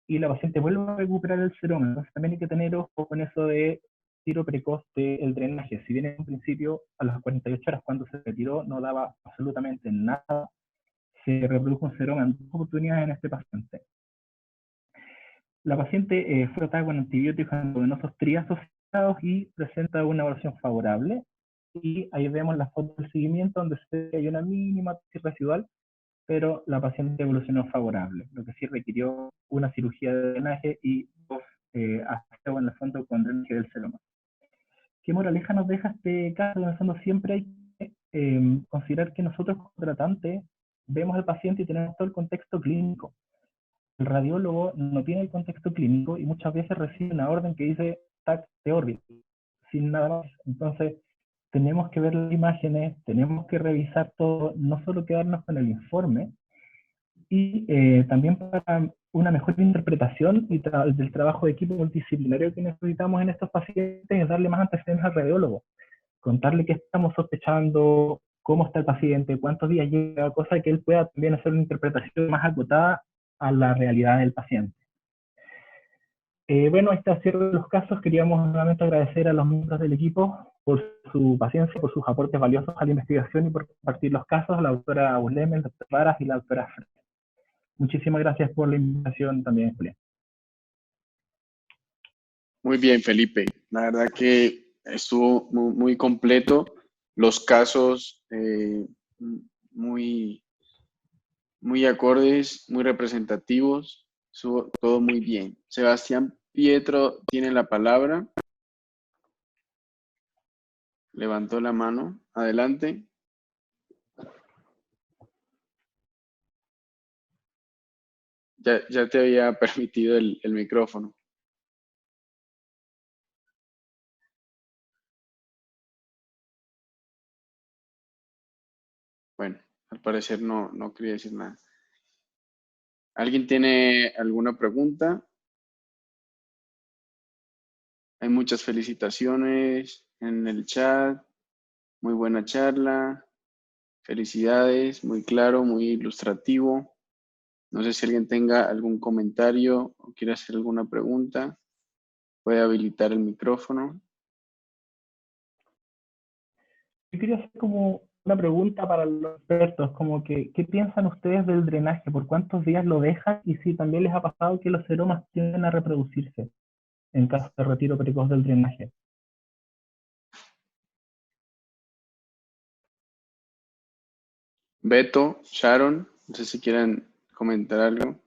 [SPEAKER 2] y la paciente vuelve a recuperar el seroma. Entonces también hay que tener ojo con eso de tiro precoz del drenaje. Si bien en un principio a las 48 horas cuando se retiró no daba absolutamente nada, se reprodujo un seroma en 2 oportunidades en este paciente. La paciente fue tratada con antibióticos endovenosos triasociados y presenta una evaluación favorable. Y ahí vemos la foto del seguimiento donde se ve que hay una mínima toxicidad residual, pero la paciente evolucionó favorable, lo que sí requirió una cirugía de drenaje y 2 aseo en el fondo con drenaje del seroma. ¿Qué moraleja nos deja este caso? En el fondo siempre hay que considerar que nosotros como tratantes vemos al paciente y tenemos todo el contexto clínico. El radiólogo no tiene el contexto clínico y muchas veces recibe una orden que dice TAC de órbita, sin nada más. Entonces, tenemos que ver las imágenes, tenemos que revisar todo, no solo quedarnos con el informe, y también para una mejor interpretación y del trabajo de equipo multidisciplinario que necesitamos en estos pacientes es darle más antecedentes al radiólogo. contarle qué estamos sospechando, cómo está el paciente, cuántos días lleva, cosa que él pueda también hacer una interpretación más acotada a la realidad del paciente. Bueno, este cierre de los casos, queríamos nuevamente agradecer a los miembros del equipo por su paciencia, por sus aportes valiosos a la investigación y por compartir los casos, a la doctora Uleme, el doctor Varas y la doctora Fred. Muchísimas gracias por la invitación también, Julián.
[SPEAKER 1] Muy bien, Felipe. La verdad que estuvo muy completo. Los casos muy acordes, muy representativos. Estuvo todo muy bien. Sebastián Pietro tiene la palabra. Levantó la mano. Adelante. Ya te había permitido el micrófono. Bueno, al parecer no quería decir nada. ¿Alguien tiene alguna pregunta? Hay muchas felicitaciones en el chat. Muy buena charla. Felicidades, muy claro, muy ilustrativo. No sé si alguien tenga algún comentario o quiere hacer alguna pregunta. Puede habilitar el micrófono.
[SPEAKER 2] Yo quería hacer como una pregunta para los expertos, como que, ¿qué piensan ustedes del drenaje? ¿Por cuántos días lo dejan? Y si también les ha pasado que los seromas tienden a reproducirse en caso de retiro precoz del drenaje.
[SPEAKER 1] Beto, Sharon, no sé si quieren comentar algo.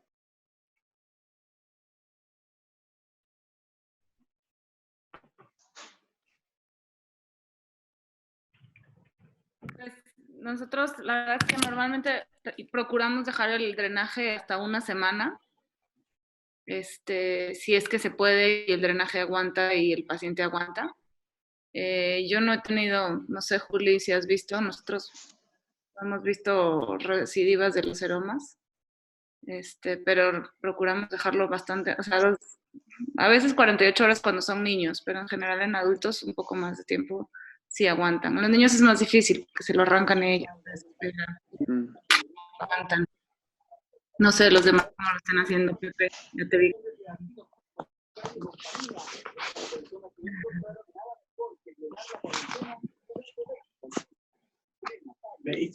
[SPEAKER 4] Pues nosotros, la verdad es que normalmente procuramos dejar el drenaje hasta una semana, si es que se puede y el drenaje aguanta y el paciente aguanta. Yo no he tenido, no sé, Juli, si has visto, nosotros hemos visto recidivas de los seromas, pero procuramos dejarlo bastante, o sea, a veces 48 horas cuando son niños, pero en general en adultos un poco más de tiempo sí aguantan. Los niños es más difícil, que se lo arrancan ellos, aguantan. No sé los demás cómo lo están haciendo, Pepe, ya te digo.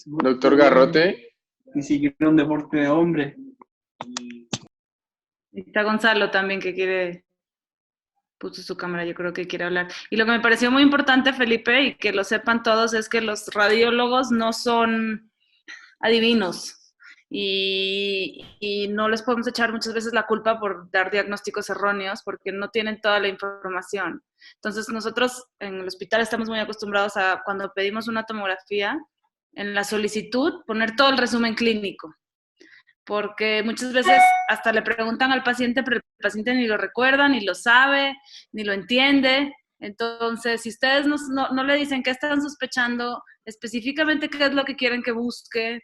[SPEAKER 1] Doctor Garrote.
[SPEAKER 5] Ni siquiera un deporte de hombre.
[SPEAKER 4] Está Gonzalo también que puso su cámara, yo creo que quiere hablar. Y lo que me pareció muy importante, Felipe, y que lo sepan todos, es que los radiólogos no son adivinos y no les podemos echar muchas veces la culpa por dar diagnósticos erróneos porque no tienen toda la información. Entonces nosotros en el hospital estamos muy acostumbrados a cuando pedimos una tomografía, en la solicitud poner todo el resumen clínico, porque muchas veces hasta le preguntan al paciente, pero el paciente ni lo recuerda, ni lo sabe, ni lo entiende. Entonces, si ustedes no le dicen qué están sospechando, específicamente qué es lo que quieren que busque,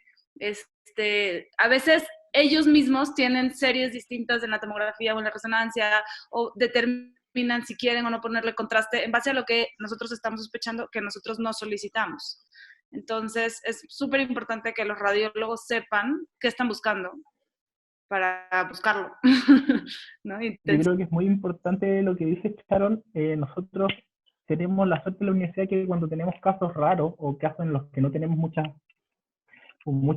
[SPEAKER 4] a veces ellos mismos tienen series distintas en la tomografía o en la resonancia, o determinan si quieren o no ponerle contraste en base a lo que nosotros estamos sospechando que nosotros no solicitamos. Entonces, es súper importante que los radiólogos sepan qué están buscando para buscarlo. ¿No?
[SPEAKER 2] Yo creo que es muy importante lo que dice Sharon. Nosotros tenemos la suerte en la universidad que cuando tenemos casos raros o casos en los que no tenemos mucha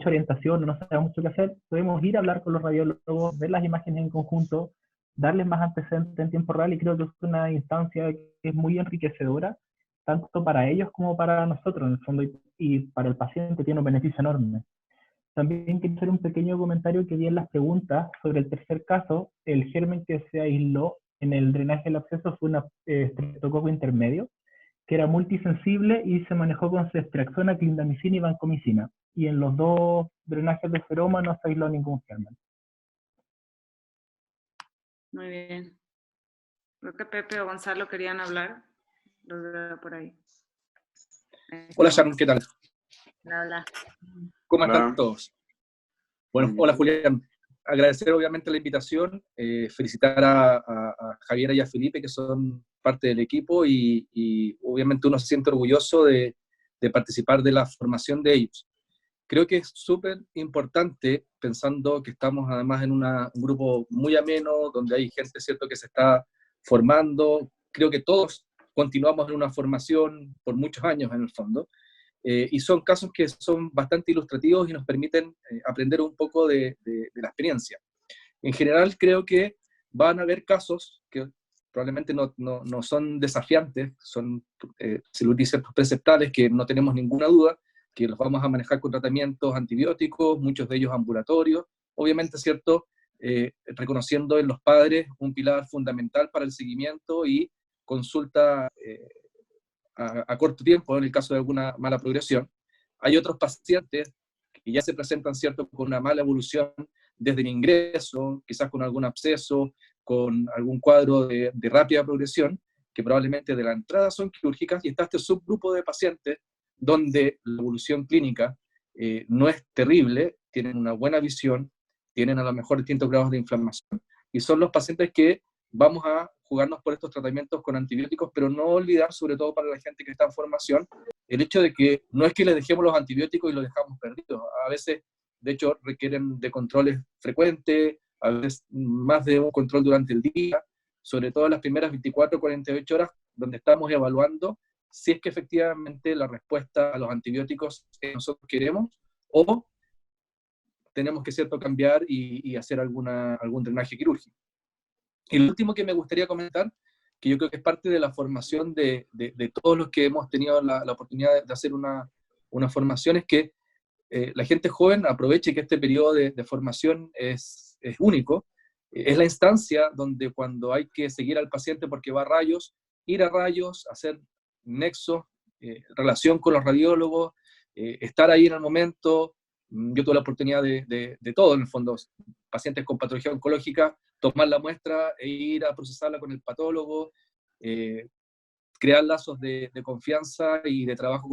[SPEAKER 2] orientación o no sabemos mucho qué hacer, podemos ir a hablar con los radiólogos, ver las imágenes en conjunto, darles más antecedentes en tiempo real, y creo que es una instancia que es muy enriquecedora, tanto para ellos como para nosotros, en el fondo, y para el paciente tiene un beneficio enorme. También quiero hacer un pequeño comentario que vi en las preguntas sobre el tercer caso. El germen que se aisló en el drenaje del absceso fue un estreptococo intermedio, que era multisensible y se manejó con ceftriaxona, clindamicina y vancomicina. Y en los dos drenajes de seroma no se aisló ningún germen.
[SPEAKER 4] Muy bien. Creo que Pepe o Gonzalo querían hablar. Los veo por ahí.
[SPEAKER 5] Hola Sharon, ¿qué tal?
[SPEAKER 4] Hola.
[SPEAKER 5] ¿Cómo están todos? Bueno, hola Julián. agradecer obviamente la invitación, felicitar a Javiera y a Felipe, que son parte del equipo, y obviamente uno se siente orgulloso de participar de la formación de ellos. Creo que es súper importante, pensando que estamos además en un grupo muy ameno, donde hay gente, ¿cierto?, que se está formando. Creo que todos continuamos en una formación por muchos años en el fondo, y son casos que son bastante ilustrativos y nos permiten aprender un poco de la experiencia. En general creo que van a haber casos que probablemente no son desafiantes, son celulitis preceptales que no tenemos ninguna duda, que los vamos a manejar con tratamientos antibióticos, muchos de ellos ambulatorios, obviamente, ¿cierto?, reconociendo en los padres un pilar fundamental para el seguimiento y consulta a corto tiempo en el caso de alguna mala progresión. Hay otros pacientes que ya se presentan, ¿cierto?, con una mala evolución desde el ingreso, quizás con algún absceso, con algún cuadro de rápida progresión, que probablemente de la entrada son quirúrgicas, y está este subgrupo de pacientes donde la evolución clínica no es terrible, tienen una buena visión, tienen a lo mejor distintos grados de inflamación, y son los pacientes que vamos a jugarnos por estos tratamientos con antibióticos, pero no olvidar, sobre todo para la gente que está en formación, el hecho de que no es que les dejemos los antibióticos y los dejamos perdidos. A veces, de hecho, requieren de controles frecuentes, a veces más de un control durante el día, sobre todo en las primeras 24 o 48 horas, donde estamos evaluando si es que efectivamente la respuesta a los antibióticos que nosotros queremos, o tenemos que, ¿cierto?, cambiar y hacer algún drenaje quirúrgico. Y lo último que me gustaría comentar, que yo creo que es parte de la formación de todos los que hemos tenido la oportunidad de hacer una formación, es que la gente joven aproveche que este periodo de formación es único. Es la instancia donde, cuando hay que seguir al paciente porque va a rayos, ir a rayos, hacer nexo, relación con los radiólogos, estar ahí en el momento. Yo tuve la oportunidad de todo, en el fondo, pacientes con patología oncológica, tomar la muestra e ir a procesarla con el patólogo, crear lazos de confianza y de trabajo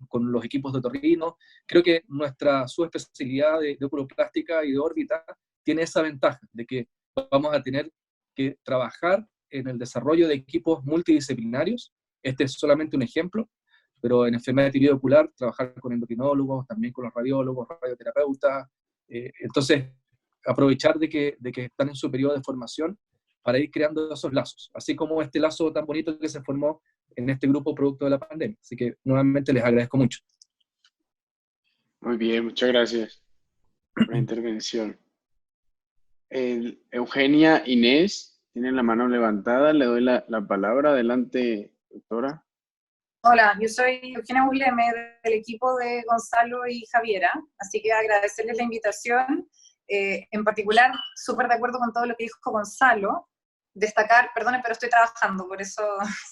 [SPEAKER 5] con los equipos de otorrino. Creo que nuestra subespecialidad de oculoplástica y de órbita tiene esa ventaja de que vamos a tener que trabajar en el desarrollo de equipos multidisciplinarios. Este es solamente un ejemplo, pero en enfermedad de tiroides ocular, trabajar con endocrinólogos, también con los radiólogos, radioterapeutas. Entonces, aprovechar de que están en su periodo de formación para ir creando esos lazos, así como este lazo tan bonito que se formó en este grupo producto de la pandemia. Así que nuevamente les agradezco mucho.
[SPEAKER 1] Muy bien, muchas gracias por la intervención. Eugenia Inés tiene la mano levantada, le doy la palabra. Adelante, doctora.
[SPEAKER 6] Hola, yo soy Eugenia Uleme del equipo de Gonzalo y Javiera, así que agradecerles la invitación. En particular, súper de acuerdo con todo lo que dijo Gonzalo. Destacar, perdonen, pero estoy trabajando, por eso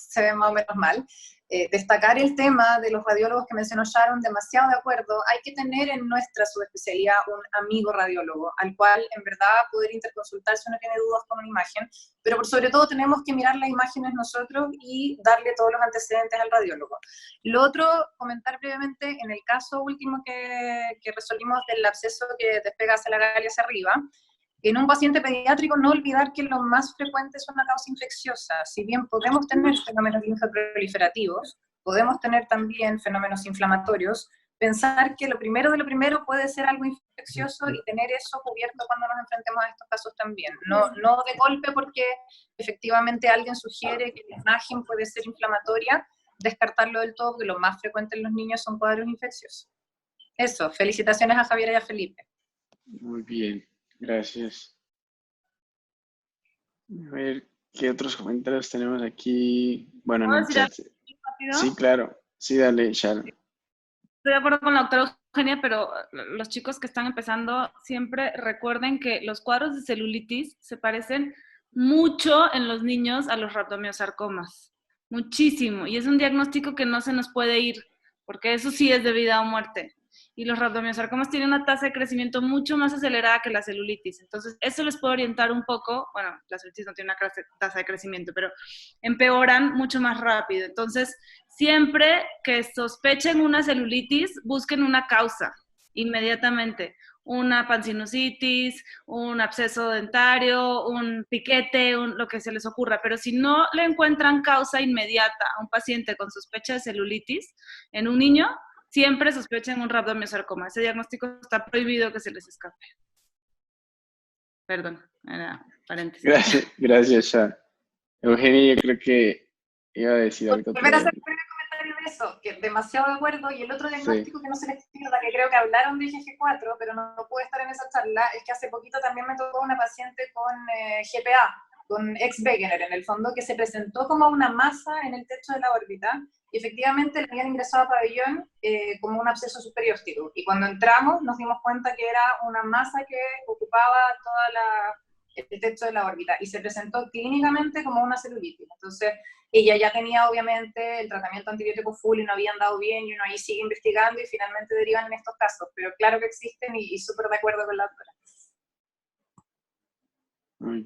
[SPEAKER 6] se ve más o menos mal. Destacar el tema de los radiólogos que mencionó Sharon, demasiado de acuerdo. Hay que tener en nuestra subespecialidad un amigo radiólogo, al cual en verdad poder interconsultar si uno tiene dudas con una imagen, pero por sobre todo tenemos que mirar las imágenes nosotros y darle todos los antecedentes al radiólogo. Lo otro, comentar brevemente, en el caso último que resolvimos del absceso que despega hacia la galia hacia arriba, en un paciente pediátrico no olvidar que lo más frecuente es una causa infecciosa. Si bien podemos tener fenómenos linfoproliferativos, podemos tener también fenómenos inflamatorios, pensar que lo primero de lo primero puede ser algo infeccioso y tener eso cubierto cuando nos enfrentemos a estos casos también. No de golpe porque efectivamente alguien sugiere que la imagen puede ser inflamatoria, descartarlo del todo, porque lo más frecuente en los niños son cuadros infecciosos. Eso, felicitaciones a Javiera y a Felipe.
[SPEAKER 1] Muy bien. Gracias. A ver, ¿qué otros comentarios tenemos aquí? Bueno, en el chat. Sí, claro. Sí, dale, Sharon.
[SPEAKER 4] Estoy de acuerdo con la doctora Eugenia, pero los chicos que están empezando siempre recuerden que los cuadros de celulitis se parecen mucho en los niños a los rhabdomyosarcomas. Muchísimo. Y es un diagnóstico que no se nos puede ir, porque eso sí es de vida o muerte. Y los rhabdomyosarcomas tienen una tasa de crecimiento mucho más acelerada que la celulitis. Entonces, eso les puede orientar un poco. Bueno, la celulitis no tiene una tasa de crecimiento, pero empeoran mucho más rápido. Entonces, siempre que sospechen una celulitis, busquen una causa inmediatamente. una pansinusitis, un absceso dentario, un piquete, lo que se les ocurra, pero si no le encuentran causa inmediata a un paciente con sospecha de celulitis, en un niño, siempre sospechen un rhabdomyosarcoma. Ese diagnóstico está prohibido que se les escape. Perdón, era paréntesis.
[SPEAKER 1] Gracias, Shah. Eugenia, yo creo que iba a decir ahorita.
[SPEAKER 6] Volver a hacer un primer comentario de eso, que demasiado de acuerdo, y el otro diagnóstico que no se les pierda, que creo que hablaron de IgG4, pero no pude estar en esa charla, es que hace poquito también me tocó una paciente con GPA, con ex-Wegener, en el fondo, que se presentó como una masa en el techo de la órbita, y efectivamente le habían ingresado a pabellón como un absceso superióstico, y cuando entramos nos dimos cuenta que era una masa que ocupaba toda el techo de la órbita, y se presentó clínicamente como una celulitis. Entonces, ella ya tenía obviamente el tratamiento antibiótico full y no habían dado bien, y uno ahí sigue investigando y finalmente derivan en estos casos, pero claro que existen y súper de acuerdo con la doctora.
[SPEAKER 1] Muy bien.